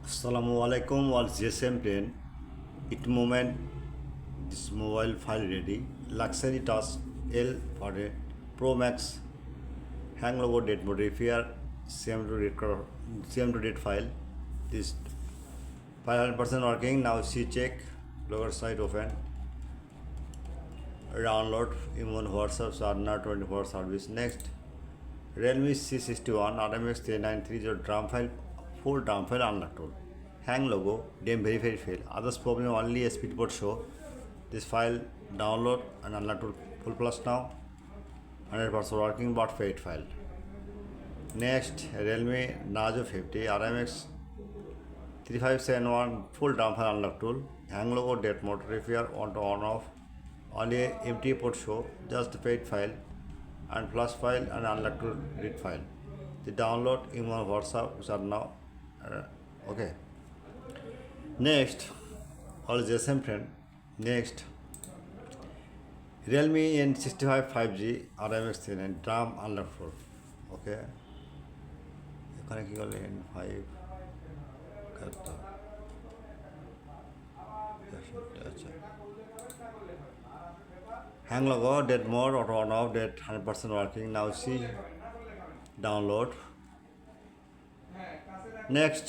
Assalamu alaikum was GSM 10. It moment this mobile file ready. Luxury task L for a Pro Max. Hang logo date mode repair. CM to date file. This 500% working. Now see check. Blogger site open. Download Immune WhatsApp Sarna 24 service. Next Realme C61 RMX3930 drum file, full drum file unlocked. Hang logo, dem verify fail. Others problem only a speedboard show. This file download and unlocked full plus now. 100% working but fade file. Next Realme Narzo 50 RMX 3571 full drum file unlocked tool. Hang logo date mode repair on to on off. Only a empty port show, just fade file and plus file and unlocked to read file. The download in my WhatsApp which are now okay. Next, all the same friend. Next, Realme N65 5G RMX 39 drum unlocked for okay. এখানে কি করলে N5 আচ্ছা hang logo date mode auto on off date 100% working. Now see download. Next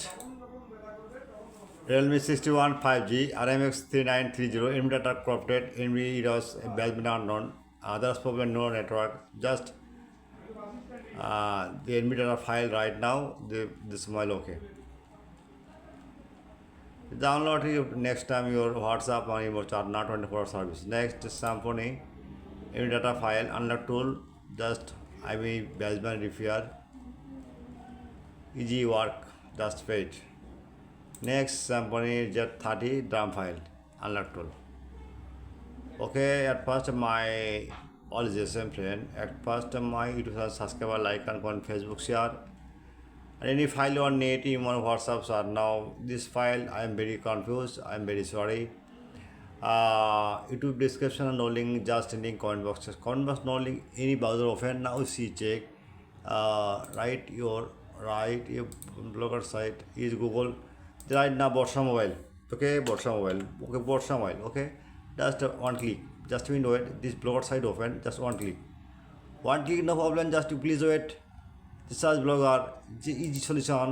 Realme 61 5G RMX 3930 emitter corrupted NV EROS badge unknown others problem no network just the emitter file right now this mobile okay. Download next time your WhatsApp or your Charna 24 service. Next Symphony data file unlock tool just I mean basement repair easy work just wait. Next Symphony Z30 drum file unlock tool. Okay, at first my all is the same friend. At first my YouTube subscriber like and on Facebook share. And any file on net, even on WhatsApps are now this file. I am very confused. I am very sorry. YouTube description and no link, just in the comment boxes. Comment box no link. Any browser open now. See check. Right your blogger site is Google. Right now Borsha Mobile. Okay, Borsha Mobile. Okay, Borsha Mobile. Okay, just one click. Just window it. This blogger site open. Just one click. One click no problem. Just you please wait. The search blogger easy solution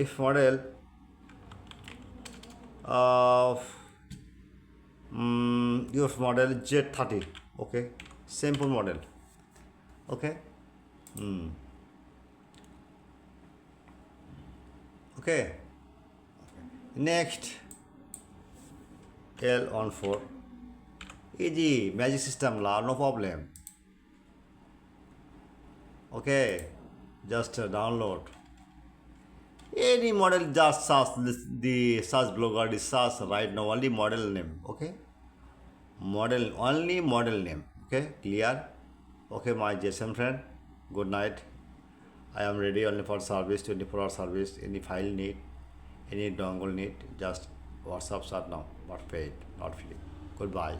if model your model Z30 okay simple model okay okay next L on 4 easy magic system la no problem okay. Just download any model, just search the search blogger is search right now only model name okay model only model name okay clear okay my GSM friend good night. I am ready only for service 24-hour service. Any file need any dongle need just WhatsApp start now not paid not free. Goodbye.